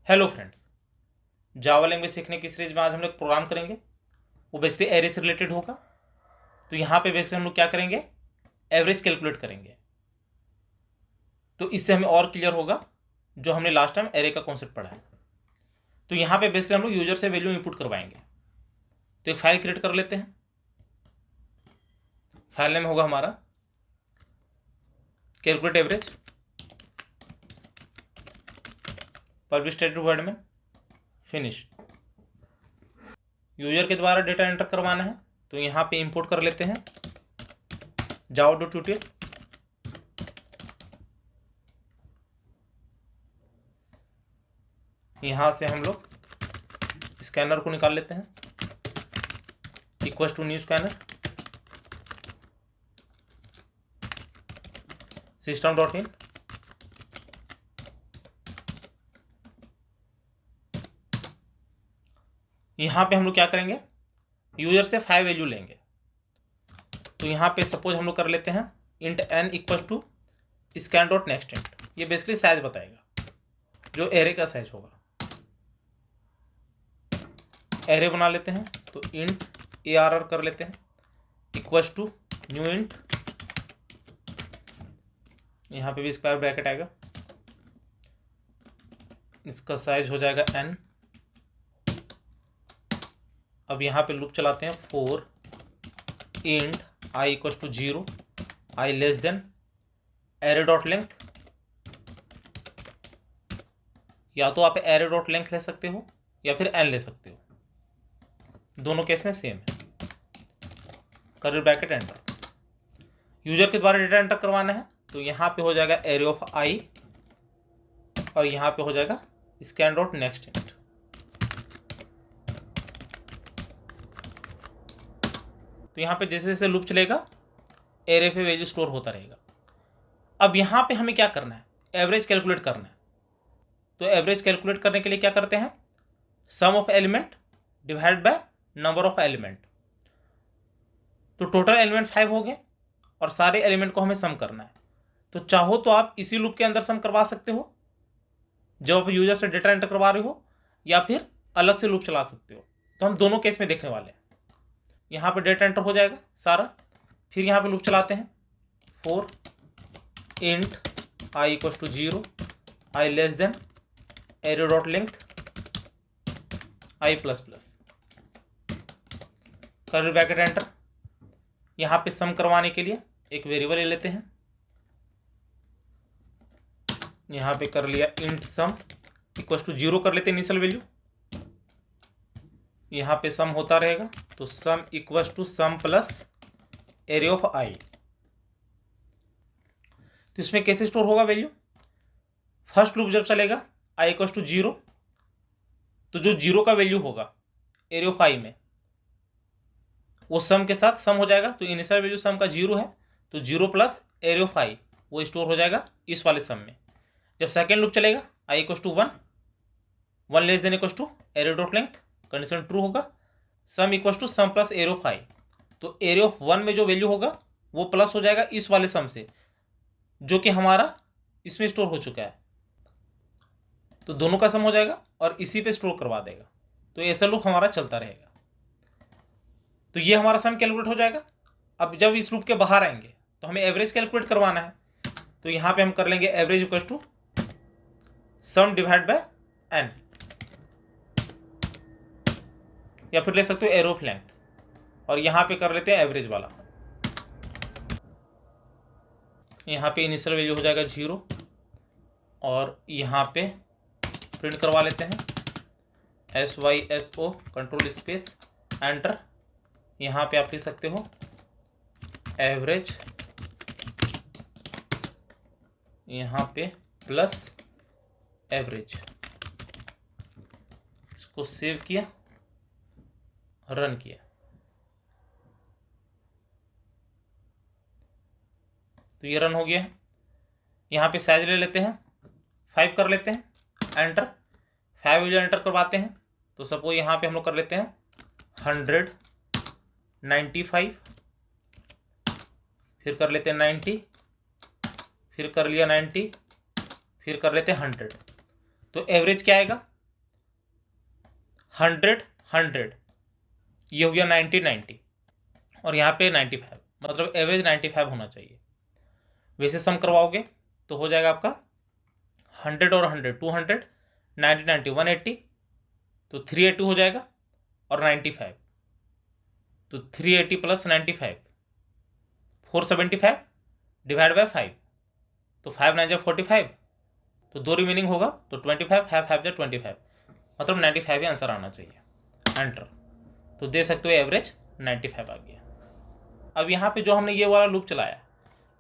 Hello friends, Java language सीखने की series में आज हम लोग प्रोग्राम करेंगे। वो बेसिकली एरे से रिलेटेड होगा। तो यहाँ पे बेसिकली हम लोग क्या करेंगे, एवरेज कैलकुलेट करेंगे। तो इससे हमें और क्लियर होगा जो हमने लास्ट टाइम एरे का कॉन्सेप्ट पढ़ा है। तो यहाँ पे बेसिकली हम लोग यूजर से वैल्यू इनपुट करवाएंगे। तो एक फाइल क्रिएट कर लेते हैं। फाइल नेम होगा हमारा calculate average, publish stated word में फिनिश। यूजर के द्वारा डेटा एंटर करवाना है, तो यहाँ पे इंपोर्ट कर लेते हैं java.util। यहाँ से हम लोग स्कैनर को निकाल लेते हैं, equal to new scanner system.in। यहाँ पे हम लोग क्या करेंगे, यूजर से 5 वैल्यू लेंगे। तो यहाँ पे सपोज हम लोग कर लेते हैं int n equal to scan.nextInt। ये बेसिकली साइज बताएगा, जो एरे का साइज होगा। एरे बना लेते हैं, तो int arr कर लेते हैं इक्वल टू न्यू int। यहाँ पे भी स्क्वायर ब्रैकेट आएगा, इसका साइज हो जाएगा n। अब यहाँ पे लूप चलाते हैं for int I equal to 0, I less than array dot length. या तो आप एरे डॉट लेंथ ले सकते हो या फिर n ले सकते हो, दोनों केस में सेम है। Curly bracket enter. यूजर के द्वारा डेटा एंटर करवाना है, तो यहाँ पे हो जाएगा एरे ऑफ I और यहाँ पे हो जाएगा scan.nextInt। तो यहाँ पे जैसे जैसे लूप चलेगा एरे पे वैल्यू स्टोर होता रहेगा। अब यहाँ पे हमें क्या करना है, एवरेज कैलकुलेट करना है। तो एवरेज कैलकुलेट करने के लिए क्या करते हैं, sum of element divide by number of element. तो टोटल एलिमेंट 5 हो गए और सारे एलिमेंट को हमें सम करना है। तो चाहो तो आप इसी लूप के अंदर सम करवा सकते हो जब आप यूजर से डेटा एंटर करवा रहे हो, या फिर अलग से लूप चला सकते हो। तो हम दोनों केस में देखने वाले हैं। यहाँ पे डेटा एंटर हो जाएगा सारा, फिर यहाँ पे लूप चलाते हैं for int I equal to 0, I less than array dot length I plus plus, curly bracket enter. यहाँ पे सम करवाने के लिए एक वेरिएबल ले लेते हैं। यहाँ पे कर लिया int सम इक्वल टू 0 कर लेते हैं इनिशियल वैल्यू। यहाँ पे सम होता रहेगा, तो sum equal to sum plus array of I। तो इसमें कैसे स्टोर होगा वैल्यू, फर्स्ट लूप जब चलेगा I इक्वल टू 0, तो जो 0 का वैल्यू होगा एरे ऑफ I में वो सम के साथ सम हो जाएगा। तो इनिशियल वैल्यू सम का 0 है, तो 0 प्लस एरे ऑफ I वो स्टोर हो जाएगा इस वाले सम में। जब सेकेंड लूप चलेगा I equal to 1, 1 less than equal to array dot length, condition true होगा। Sum equal to sum plus array of I, तो एरे ऑफ 1 में जो वैल्यू होगा वो प्लस हो जाएगा इस वाले सम से, जो कि हमारा इसमें स्टोर हो चुका है। तो दोनों का सम हो जाएगा और इसी पे स्टोर करवा देगा। तो ऐसा लूप हमारा चलता रहेगा। तो ये हमारा सम कैलकुलेट हो जाएगा। अब जब इस लूप के बाहर आएंगे तो हमें एवरेज कैलकुलेट करवाना है। तो यहाँ पे हम कर लेंगे average equal to sum divide by n, या फिर ले सकते हो एरो ऑफ लेंथ, और यहाँ पे कर लेते हैं एवरेज वाला। यहाँ पे इनिशियल वैल्यू हो जाएगा 0 और यहाँ पे प्रिंट करवा लेते हैं SYSO कंट्रोल स्पेस एंटर। यहाँ पे आप लिख सकते हो एवरेज, यहाँ पे प्लस एवरेज। इसको सेव किया, रन किया। तो ये रन हो गया है। यहाँ पे साइज ले लेते हैं, 5 कर लेते हैं, एंटर। 5 वैल्यू एंटर करवाते हैं। तो सपोज यहाँ पे हम लोग कर लेते हैं 195, फिर कर लेते हैं 90, फिर कर लिया 90, फिर कर लेते हैं 100। तो एवरेज क्या आएगा, 100 100, ये हो गया 90 90, और यहाँ पे 95, मतलब एवरेज 95 होना चाहिए। वैसे सम करवाओगे तो हो जाएगा आपका 100 और 100 200, 90 90 180, तो 380 हो जाएगा, और 95, तो 380 प्लस 95 475 डिवाइड बाय 5, तो 5 9 जा 45, तो 2 रिमेनिंग होगा, तो 25 5 5 जा 25, मतलब 95 ही आंसर आना चाहिए। एंटर। तो दे सकते हो एवरेज 95 आ गया। अब यहाँ पे जो हमने ये वाला लूप चलाया,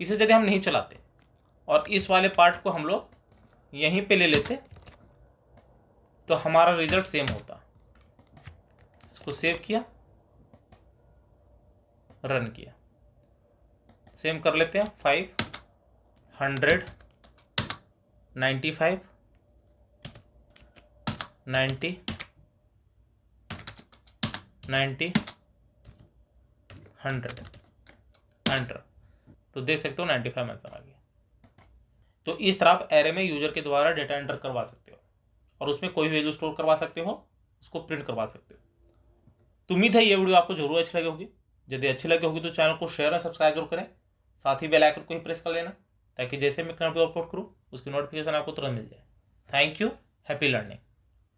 इसे यदि हम नहीं चलाते और इस वाले पार्ट को हम लोग यहीं पे ले लेते, तो हमारा रिजल्ट सेम होता। इसको सेव किया, रन किया, सेम कर लेते हैं। 5 100 95 90 90 100, एंटर। तो देख सकते हो 95 आंसर आ गया। तो इस तरह आप एरे में यूजर के द्वारा डेटा एंटर करवा सकते हो और उसमें कोई वैल्यू स्टोर करवा सकते हो, उसको प्रिंट करवा सकते हो। तो उम्मीद है ये वीडियो आपको जरूर अच्छी लगी होगी। यदि अच्छी लगी होगी तो चैनल को शेयर और सब्सक्राइब जरूर करें, साथ ही बेल आइकन को ही प्रेस कर लेना, ताकि जैसे मैं वीडियो अपलोड करूँ उसकी नोटिफिकेशन आपको तुरंत मिल जाए। Thank you, happy learning.